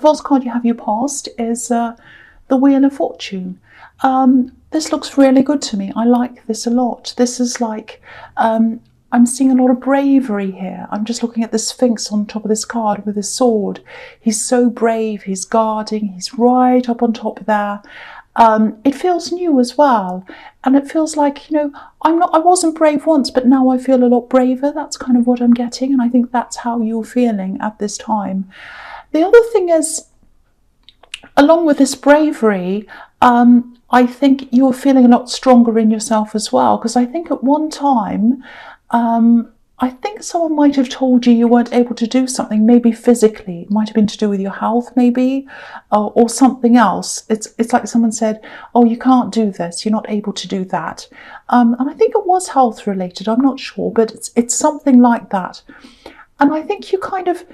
first card you have you passed is the Wheel of Fortune. This looks really good to me. I like this a lot. This is like, I'm seeing a lot of bravery here. I'm just looking at the Sphinx on top of this card with his sword. He's so brave, he's guarding, he's right up on top there. It feels new as well. And it feels like, I wasn't brave once, but now I feel a lot braver. That's kind of what I'm getting. And I think that's how you're feeling at this time. The other thing is, along with this bravery, I think you're feeling a lot stronger in yourself as well. Because I think at one time, I think someone might have told you weren't able to do something, maybe physically. It might have been to do with your health, maybe, or something else. It's like someone said, oh, you can't do this, you're not able to do that. And I think it was health related, I'm not sure, but it's something like that. And I think you kind of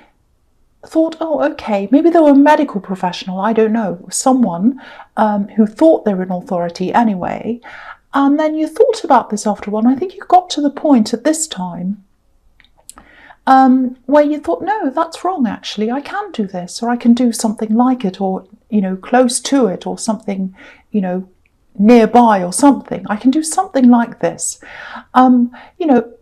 thought, oh, okay, maybe they were a medical professional, I don't know, someone who thought they were an authority anyway. And then you thought about this after a while, and I think you got to the point at this time where you thought, no, that's wrong, actually. I can do this, or I can do something like it, or, close to it, or something, nearby or something. I can do something like this.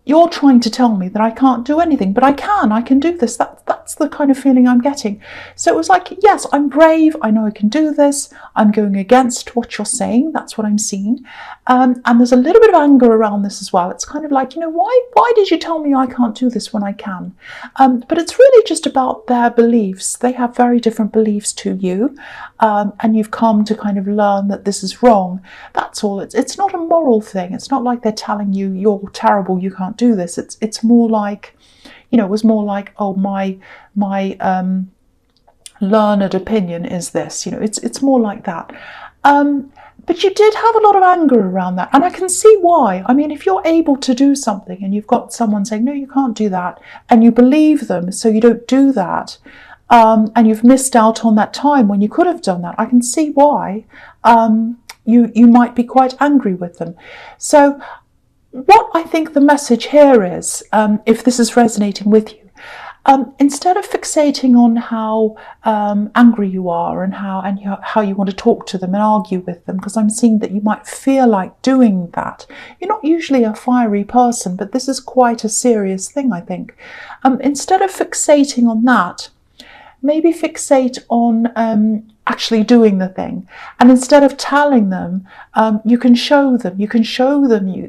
You're trying to tell me that I can't do anything, but I can do this. That's the kind of feeling I'm getting. So it was like, yes, I'm brave. I know I can do this. I'm going against what you're saying. That's what I'm seeing. And there's a little bit of anger around this as well. It's kind of like, why did you tell me I can't do this when I can? But it's really just about their beliefs. They have very different beliefs to you. And you've come to kind of learn that this is wrong. That's all. It's not a moral thing. It's not like they're telling you you're terrible, you can't do this. It's more like, it was more like, oh, my learned opinion is this. It's more like that. But you did have a lot of anger around that, and I can see why. I mean, if you're able to do something and you've got someone saying, no, you can't do that, and you believe them, so you don't do that, and you've missed out on that time when you could have done that, I can see why you might be quite angry with them. So what I think the message here is, if this is resonating with you, instead of fixating on how angry you are and how you want to talk to them and argue with them, because I'm seeing that you might feel like doing that. You're not usually a fiery person, but this is quite a serious thing, I think. Instead of fixating on that, maybe fixate on actually doing the thing. And instead of telling them, you can show them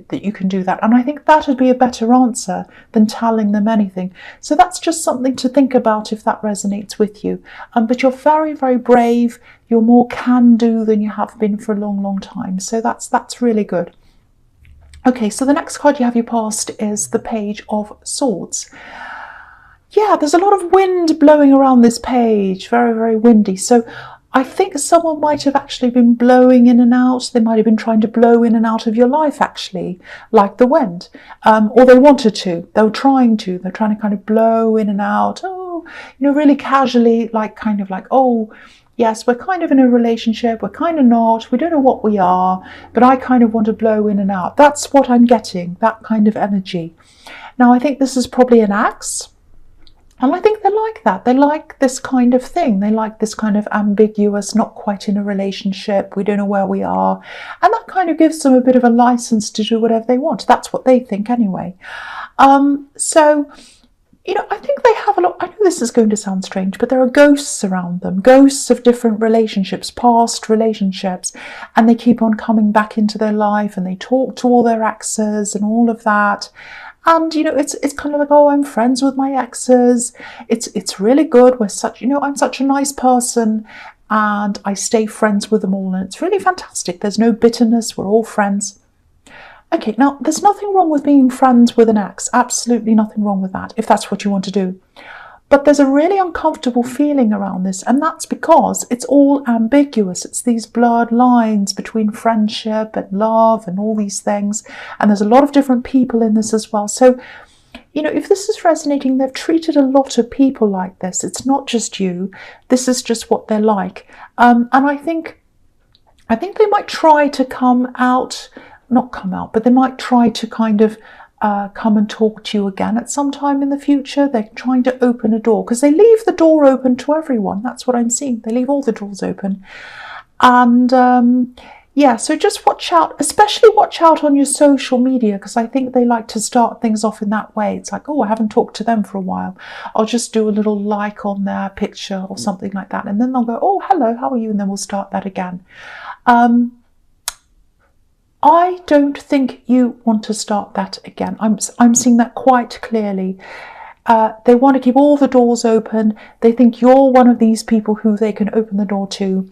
that you can do that. And I think that would be a better answer than telling them anything. So that's just something to think about if that resonates with you. But you're very, very brave. You're more can-do than you have been for a long, long time. So that's really good. Okay, so the next card you have you passed is the Page of Swords. Yeah, there's a lot of wind blowing around this page, very, very windy. So I think someone might have actually been blowing in and out. They might have been trying to blow in and out of your life, actually, like the wind. Or they wanted to. They were trying to. They're trying to kind of blow in and out. Oh, really casually, kind of like, oh, yes, we're kind of in a relationship. We're kind of not. We don't know what we are. But I kind of want to blow in and out. That's what I'm getting, that kind of energy. Now, I think this is probably an axe. And I think they like that. They like this kind of thing. They like this kind of ambiguous, not quite in a relationship. We don't know where we are. And that kind of gives them a bit of a license to do whatever they want. That's what they think anyway. So, I think they have a lot. I know this is going to sound strange, but there are ghosts around them. Ghosts of different relationships, past relationships. And they keep on coming back into their life and they talk to all their exes and all of that. And, it's kind of like, oh, I'm friends with my exes. It's really good. We're such, I'm such a nice person and I stay friends with them all. And it's really fantastic. There's no bitterness. We're all friends. Okay, now there's nothing wrong with being friends with an ex. Absolutely nothing wrong with that, if that's what you want to do. But there's a really uncomfortable feeling around this, and that's because it's all ambiguous. It's these blurred lines between friendship and love and all these things. And there's a lot of different people in this as well. So, if this is resonating, they've treated a lot of people like this. It's not just you. This is just what they're like. And I think they might try to not come out, but they might try to kind of come and talk to you again at some time in the future. They're trying to open a door, because they leave the door open to everyone. That's what I'm seeing. They leave all the doors open. And yeah, so just watch out, especially watch out on your social media, because I think they like to start things off in that way. It's like, oh, I haven't talked to them for a while. I'll just do a little like on their picture or something like that. And then they'll go, oh, hello, how are you? And then we'll start that again. I don't think you want to start that again. I'm seeing that quite clearly. They want to keep all the doors open. They think you're one of these people who they can open the door to.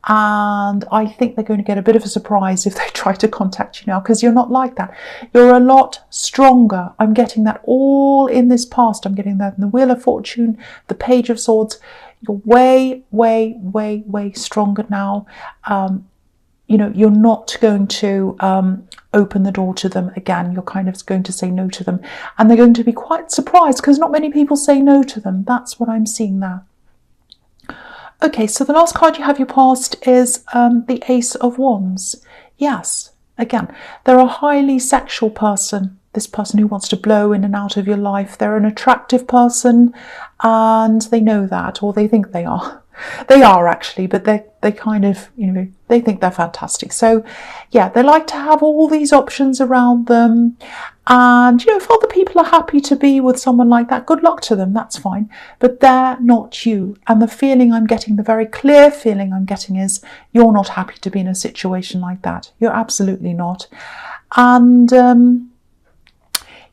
And I think they're going to get a bit of a surprise if they try to contact you now, because you're not like that. You're a lot stronger. I'm getting that all in this past. I'm getting that in the Wheel of Fortune, the Page of Swords. You're way, way, way, way stronger now. You know, you're not going to open the door to them again. You're kind of going to say no to them. And they're going to be quite surprised, because not many people say no to them. That's what I'm seeing there. Okay, so the last card you have your past is the Ace of Wands. Yes, again, they're a highly sexual person. This person who wants to blow in and out of your life. They're an attractive person, and they know that, or they think they are. They are actually, but they kind of, you know, they think they're fantastic. So yeah, they like to have all these options around them. And, you know, if other people are happy to be with someone like that, good luck to them, that's fine. But they're not you. And the feeling I'm getting, the very clear feeling I'm getting is you're not happy to be in a situation like that. You're absolutely not. And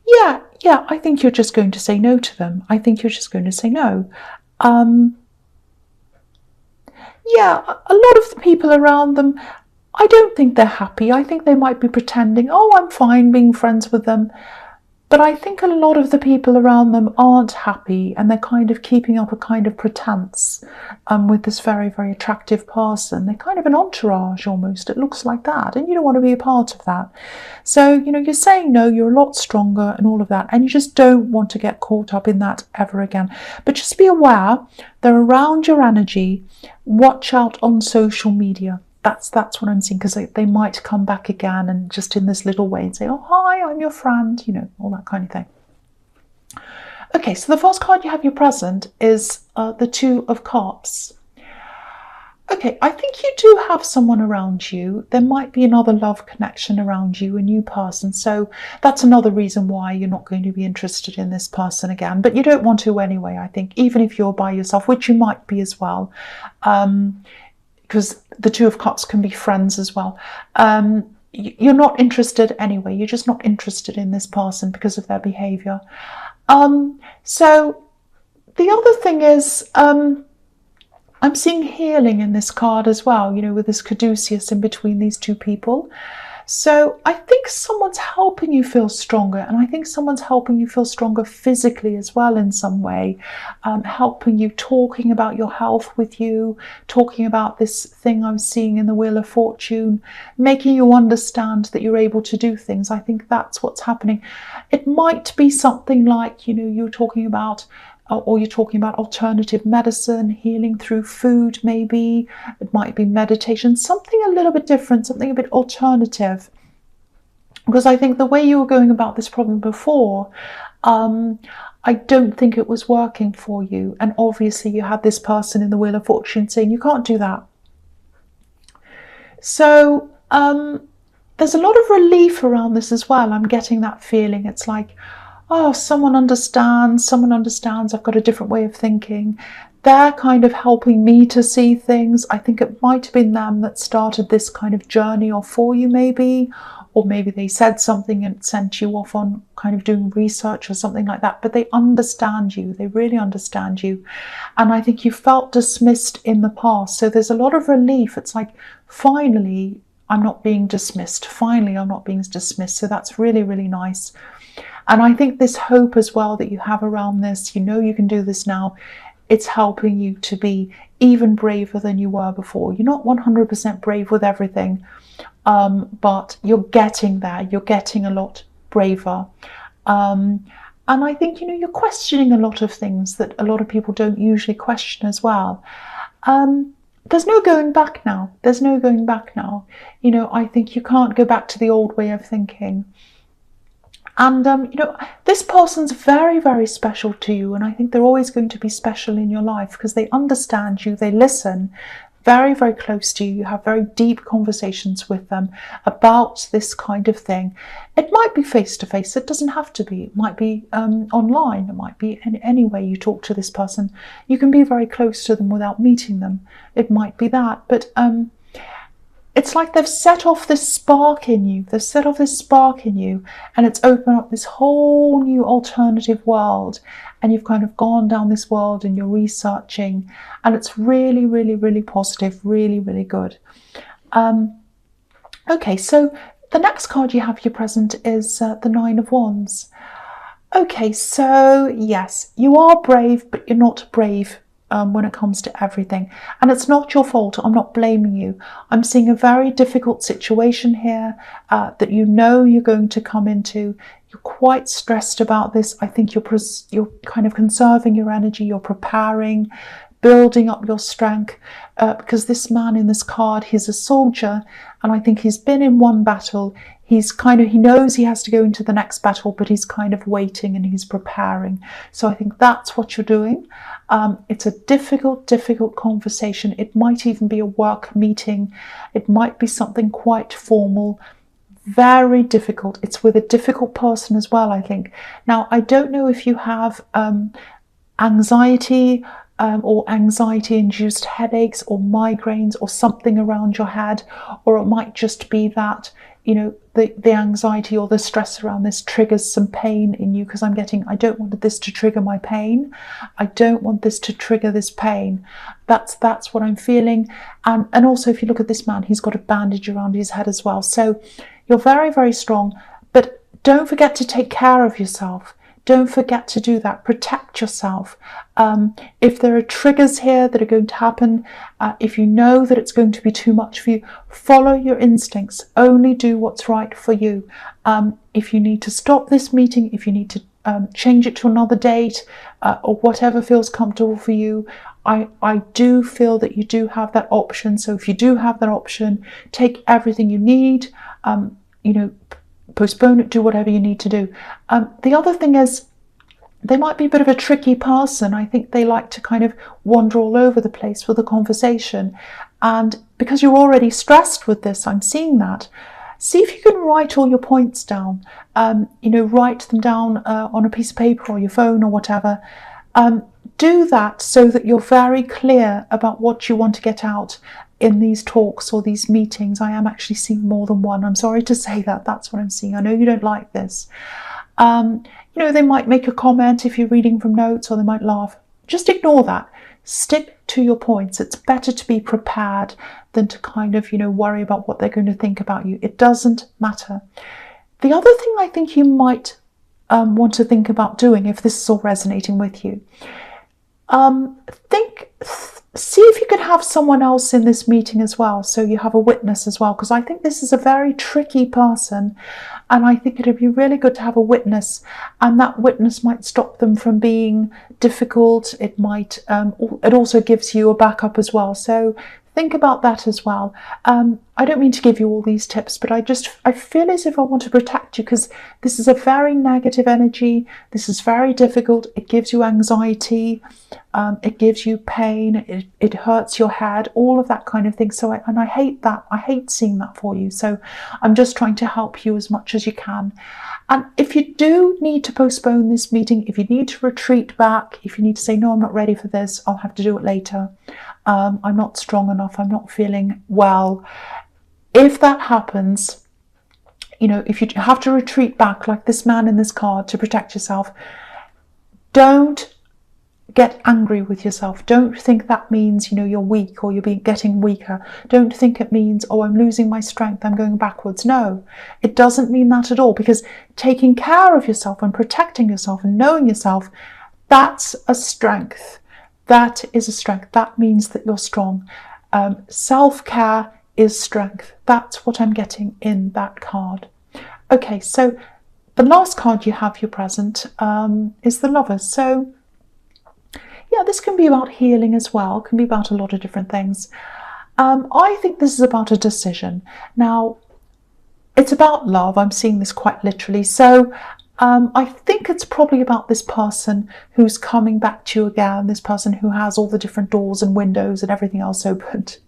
yeah, I think you're just going to say no to them. I think you're just going to say no. Yeah, a lot of the people around them, I don't think they're happy. I think they might be pretending, oh, I'm fine being friends with them. But I think a lot of the people around them aren't happy, and they're kind of keeping up a kind of pretense with this very, very attractive person. They're kind of an entourage almost. It looks like that, and you don't want to be a part of that. So, you know, you're saying no, you're a lot stronger and all of that, and you just don't want to get caught up in that ever again. But just be aware, they're around your energy. Watch out on social media. That's what I'm seeing, because they might come back again and just in this little way and say, oh, hi, I'm your friend, you know, all that kind of thing. Okay, so the first card you have your present is the Two of Cups. Okay, I think you do have someone around you. There might be another love connection around you, a new person. So that's another reason why you're not going to be interested in this person again. But you don't want to anyway, I think, even if you're by yourself, which you might be as well. Because the Two of Cups can be friends as well. You're not interested anyway. You're just not interested in this person because of their behaviour. So the other thing is, I'm seeing healing in this card as well, you know, with this caduceus in between these two people. So I think someone's helping you feel stronger, and I think someone's helping you feel stronger physically as well in some way, helping you, talking about your health with you, talking about this thing I'm seeing in the Wheel of Fortune, making you understand that you're able to do things. I think that's what's happening. It might be something like, you know, you're talking about, or you're talking about alternative medicine, healing through food maybe. It might be meditation, something a little bit different, something a bit alternative. Because I think the way you were going about this problem before, I don't think it was working for you. And obviously you had this person in the Wheel of Fortune saying you can't do that. So there's a lot of relief around this as well. I'm getting that feeling. It's like, oh, someone understands, I've got a different way of thinking. They're kind of helping me to see things. I think it might have been them that started this kind of journey off for you maybe, or maybe they said something and sent you off on kind of doing research or something like that. But they understand you, they really understand you. And I think you felt dismissed in the past. So there's a lot of relief. It's like, finally, I'm not being dismissed. Finally, I'm not being dismissed. So that's really, really nice. And I think this hope as well that you have around this, you know you can do this now, it's helping you to be even braver than you were before. You're not 100% brave with everything, but you're getting there. You're getting a lot braver. And I think, you know, you're questioning a lot of things that a lot of people don't usually question as well. There's no going back now. There's no going back now. You know, I think you can't go back to the old way of thinking. And, this person's very, very special to you. And I think they're always going to be special in your life because they understand you, they listen, very, very close to you. You have very deep conversations with them about this kind of thing. It might be face to face. It doesn't have to be. It might be online. It might be any way you talk to this person. You can be very close to them without meeting them. It might be that. But it's like they've set off this spark in you. They've set off this spark in you, and it's opened up this whole new alternative world. And you've kind of gone down this world and you're researching, and it's really, really, really positive, really, really good. Okay, so the next card you have for your present is the Nine of Wands. Okay, so yes, you are brave, but you're not brave when it comes to everything. And it's not your fault. I'm not blaming you. I'm seeing a very difficult situation here that you're going to come into. You're quite stressed about this. I think you're kind of conserving your energy. You're preparing, building up your strength, because this man in this card, he's a soldier, and I think he's been in one battle. He knows he has to go into the next battle, but he's kind of waiting and he's preparing. So I think that's what you're doing. It's a difficult conversation. It might even be a work meeting. It might be something quite formal. Very difficult. It's with a difficult person as well, I think. Now, I don't know if you have anxiety or anxiety-induced headaches or migraines or something around your head, or it might just be that the anxiety or the stress around this triggers some pain in you, because I don't want this to trigger my pain. I don't want this to trigger this pain. That's what I'm feeling. And also, if you look at this man, he's got a bandage around his head as well. So you're very, very strong, but don't forget to take care of yourself. Don't forget to do that. Protect yourself. If there are triggers here that are going to happen, if you know that it's going to be too much for you, follow your instincts. Only do what's right for you. If you need to stop this meeting, if you need to change it to another date, or whatever feels comfortable for you, I do feel that you do have that option. So if you do have that option, take everything you need, postpone it, do whatever you need to do. The other thing is, they might be a bit of a tricky person. I think they like to kind of wander all over the place with the conversation. And because you're already stressed with this, I'm seeing that. See if you can write all your points down. Write them down on a piece of paper or your phone or whatever. Do that so that you're very clear about what you want to get out in these talks or these meetings. I am actually seeing more than one. I'm sorry to say that. That's what I'm seeing. I know you don't like this. They might make a comment if you're reading from notes, or they might laugh. Just ignore that. Stick to your points. It's better to be prepared than to kind of, worry about what they're going to think about you. It doesn't matter. The other thing I think you might want to think about doing, if this is all resonating with you, see if you could have someone else in this meeting as well, so you have a witness as well, because I think this is a very tricky person, and I think it'd be really good to have a witness, and that witness might stop them from being difficult. It might, it also gives you a backup as well, so think about that as well. I don't mean to give you all these tips, but I feel as if I want to protect you, because this is a very negative energy. This is very difficult. It gives you anxiety. It gives you pain. It hurts your head, all of that kind of thing. So I hate that. I hate seeing that for you. So I'm just trying to help you as much as you can. And if you do need to postpone this meeting, if you need to retreat back, if you need to say, no, I'm not ready for this, I'll have to do it later. I'm not strong enough. I'm not feeling well. If that happens, if you have to retreat back like this man in this card to protect yourself, don't get angry with yourself. Don't think that means, you're weak or you're getting weaker. Don't think it means, oh, I'm losing my strength, I'm going backwards. No, it doesn't mean that at all, because taking care of yourself and protecting yourself and knowing yourself, that's a strength. That is a strength. That means that you're strong. Self-care is strength. That's what I'm getting in that card. Okay, so the last card you have, your present, is the Lovers. So yeah, this can be about healing as well. It can be about a lot of different things. I think this is about a decision. Now, it's about love. I'm seeing this quite literally. So I think it's probably about this person who's coming back to you again, this person who has all the different doors and windows and everything else opened.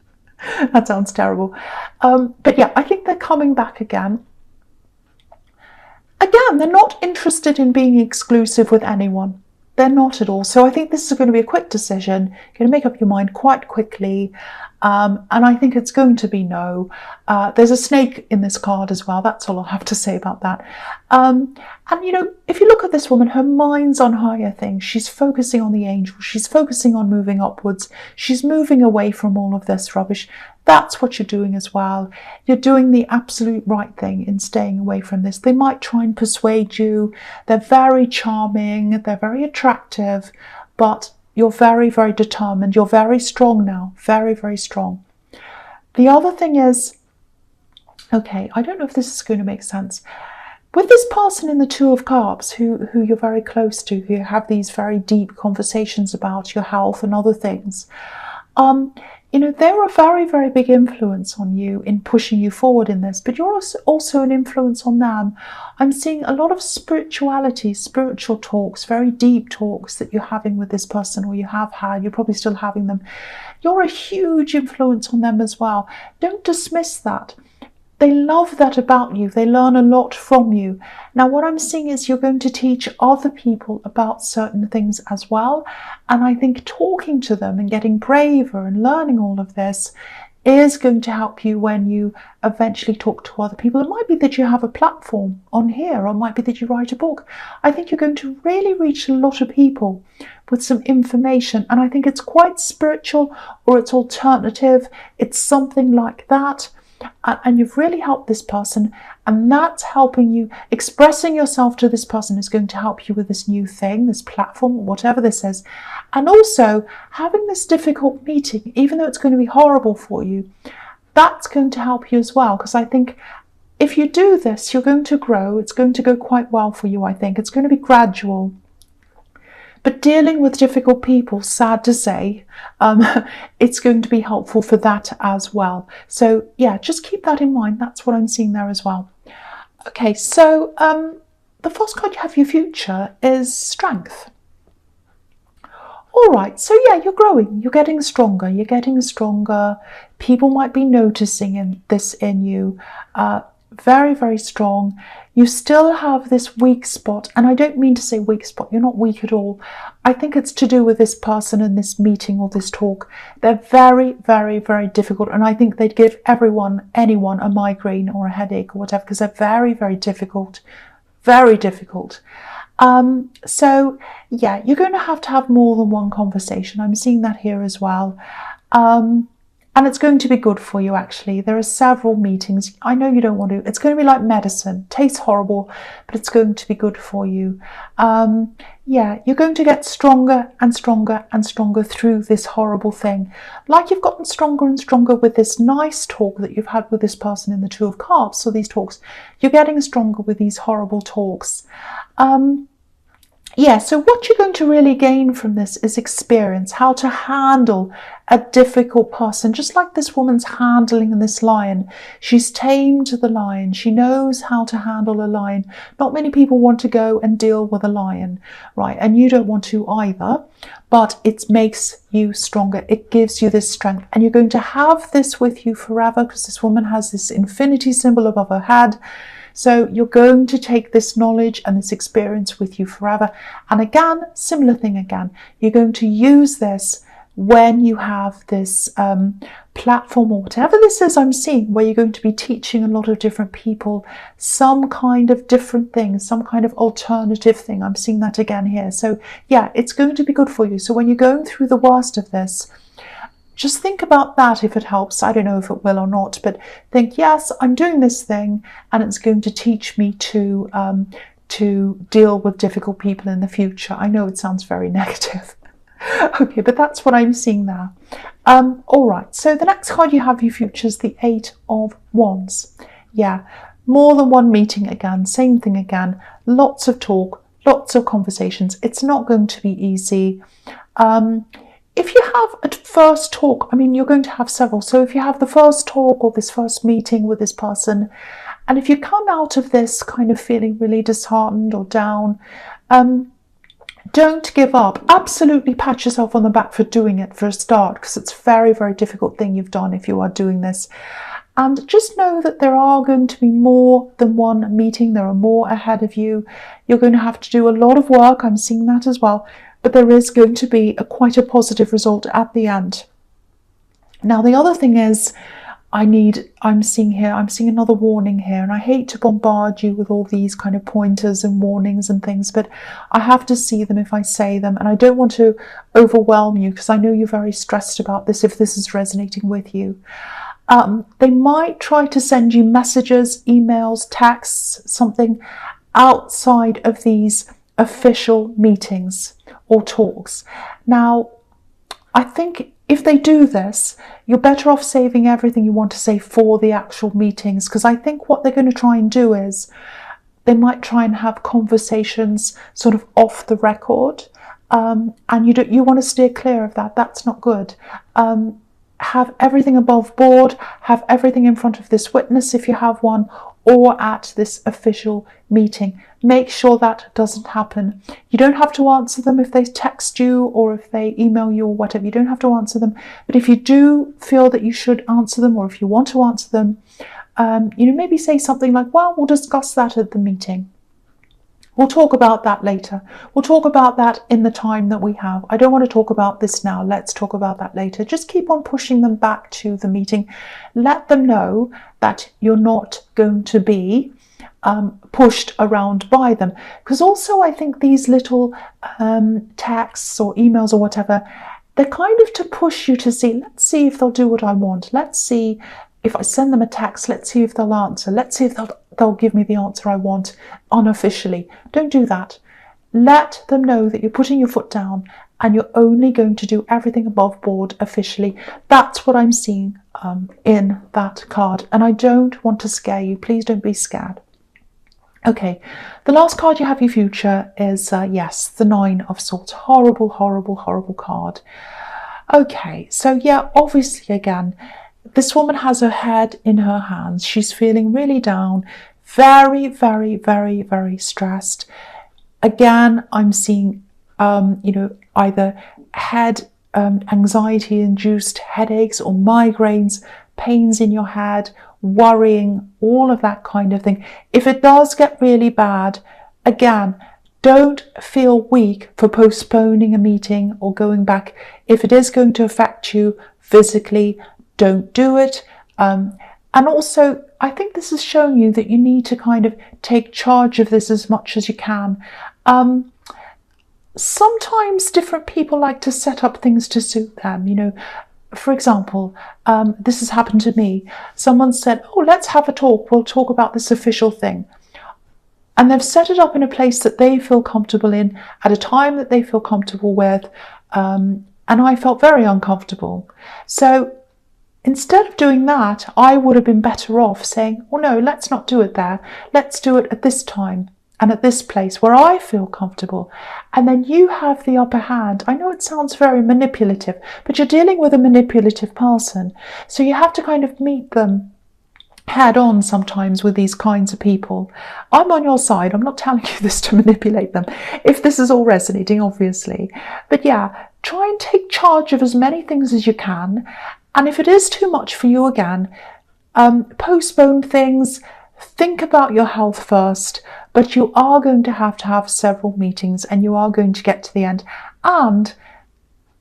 That sounds terrible. But yeah, I think they're coming back again. Again, they're not interested in being exclusive with anyone. They're not at all. So I think this is going to be a quick decision. You're going to make up your mind quite quickly. And I think it's going to be no. There's a snake in this card as well. That's all I'll have to say about that. And, you know, if you look at this woman, her mind's on higher things. She's focusing on the angels. She's focusing on moving upwards. She's moving away from all of this rubbish. That's what you're doing as well. You're doing the absolute right thing in staying away from this. They might try and persuade you. They're very charming. They're very attractive. But you're very, very determined. You're very strong now. Very, very strong. The other thing is, okay, I don't know if this is going to make sense. With this person in the Two of Cups, who you're very close to, who you have these very deep conversations about your health and other things, you know, they're a very, very big influence on you in pushing you forward in this, but you're also an influence on them. I'm seeing a lot of spirituality, spiritual talks, very deep talks that you're having with this person, or you have had, you're probably still having them. You're a huge influence on them as well. Don't dismiss that. They love that about you. They learn a lot from you. Now, what I'm seeing is you're going to teach other people about certain things as well. And I think talking to them and getting braver and learning all of this is going to help you when you eventually talk to other people. It might be that you have a platform on here, or it might be that you write a book. I think you're going to really reach a lot of people with some information. And I think it's quite spiritual, or it's alternative. It's something like that. And you've really helped this person, and that's helping you. Expressing yourself to this person is going to help you with this new thing, this platform, whatever this is. And also having this difficult meeting, even though it's going to be horrible for you, that's going to help you as well. Because I think if you do this, you're going to grow. It's going to go quite well for you, I think. It's going to be gradual. But dealing with difficult people, sad to say, it's going to be helpful for that as well. So yeah, just keep that in mind. That's what I'm seeing there as well. Okay, so the first card you have for your future is Strength. All right, so yeah, you're growing. You're getting stronger. You're getting stronger. People might be noticing this in you. Very, very strong. You still have this weak spot, and I don't mean to say weak spot. You're not weak at all. I think it's to do with this person and this meeting or this talk. They're very, very, very difficult, and I think they'd give anyone a migraine or a headache or whatever, because they're very, very difficult. Very difficult. So yeah, you're going to have more than one conversation. I'm seeing that here as well. And it's going to be good for you, actually. There are several meetings. I know you don't want to. It's going to be like medicine. Tastes horrible, but it's going to be good for you. Yeah, you're going to get stronger and stronger and stronger through this horrible thing. Like you've gotten stronger and stronger with this nice talk that you've had with this person in the Two of Cups. So these talks, you're getting stronger with these horrible talks. Yeah, so what you're going to really gain from this is experience, how to handle a difficult person, just like this woman's handling this lion. She's tamed the lion. She knows how to handle a lion. Not many people want to go and deal with a lion, right? And you don't want to either, but it makes you stronger. It gives you this strength, and you're going to have this with you forever, because this woman has this infinity symbol above her head. So you're going to take this knowledge and this experience with you forever. And again, similar thing again, you're going to use this when you have this platform or whatever this is I'm seeing, where you're going to be teaching a lot of different people some kind of different thing, some kind of alternative thing. I'm seeing that again here. So yeah, it's going to be good for you. So when you're going through the worst of this, just think about that if it helps. I don't know if it will or not, but think, yes, I'm doing this thing and it's going to teach me to deal with difficult people in the future. I know it sounds very negative. Okay, but that's what I'm seeing there. All right, so the next card you have for your future is the Eight of Wands. Yeah, more than one meeting again, same thing again, lots of talk, lots of conversations. It's not going to be easy. If you have a first talk, I mean, you're going to have several. So if you have the first talk or this first meeting with this person, And if you come out of this kind of feeling really disheartened or down, don't give up. Absolutely pat yourself on the back for doing it for a start, because it's a very, very difficult thing you've done if you are doing this. And just know that there are going to be more than one meeting. There are more ahead of you. You're going to have to do a lot of work. I'm seeing that as well. But there is going to be quite a positive result at the end. Now, the other thing is, I'm seeing another warning here, and I hate to bombard you with all these kind of pointers and warnings and things, but I have to see them if I say them, and I don't want to overwhelm you, because I know you're very stressed about this if this is resonating with you. They might try to send you messages, emails, texts, something outside of these official meetings or talks. Now, I think if they do this, you're better off saving everything you want to say for the actual meetings, because I think what they're going to try and do is they might try and have conversations sort of off the record, and you want to steer clear of that. That's not good. Have everything above board, have everything in front of this witness if you have one, or at this official meeting. Make sure that doesn't happen. You don't have to answer them if they text you or if they email you or whatever. You don't have to answer them. But if you do feel that you should answer them, or if you want to answer them, maybe say something like, well, we'll discuss that at the meeting. We'll talk about that later. We'll talk about that in the time that we have. I don't want to talk about this now. Let's talk about that later. Just keep on pushing them back to the meeting. Let them know that you're not going to be pushed around by them. Because also I think these little texts or emails or whatever, they're kind of to push you to see, let's see if they'll do what I want. Let's see if I send them a text, let's see if they'll answer. Let's see if they'll give me the answer I want unofficially. Don't do that. Let them know that you're putting your foot down and you're only going to do everything above board officially. That's what I'm seeing in that card. And I don't want to scare you. Please don't be scared. Okay, the last card you have your future is, yes, the Nine of Swords. Horrible, horrible, horrible card. Okay, so yeah, obviously again, this woman has her head in her hands. She's feeling really down, very, very, very, very stressed. Again, I'm seeing, either head anxiety-induced headaches or migraines, pains in your head, worrying, all of that kind of thing. If it does get really bad, again, don't feel weak for postponing a meeting or going back. If it is going to affect you physically, don't do it. And also, I think this is showing you that you need to kind of take charge of this as much as you can. Sometimes different people like to set up things to suit them, For example, this has happened to me. Someone said, oh, let's have a talk. We'll talk about this official thing. And they've set it up in a place that they feel comfortable in, at a time that they feel comfortable with. And I felt very uncomfortable. So instead of doing that, I would have been better off saying, oh no, let's not do it there. Let's do it at this time and at this place where I feel comfortable. And then you have the upper hand. I know it sounds very manipulative, but you're dealing with a manipulative person. So you have to kind of meet them head on sometimes with these kinds of people. I'm on your side. I'm not telling you this to manipulate them, if this is all resonating, obviously. But yeah, try and take charge of as many things as you can. And if it is too much for you again, postpone things, think about your health first, but you are going to have several meetings and you are going to get to the end. And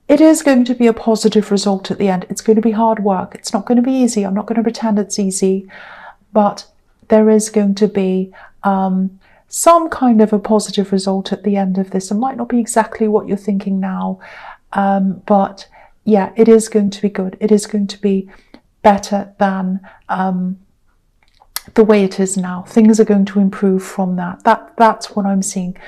it is going to be a positive result at the end. It's going to be hard work. It's not going to be easy. I'm not going to pretend it's easy, but there is going to be some kind of a positive result at the end of this. It might not be exactly what you're thinking now, but yeah, it is going to be good. It is going to be better than the way it is now. Things are going to improve from that. That's what I'm seeing.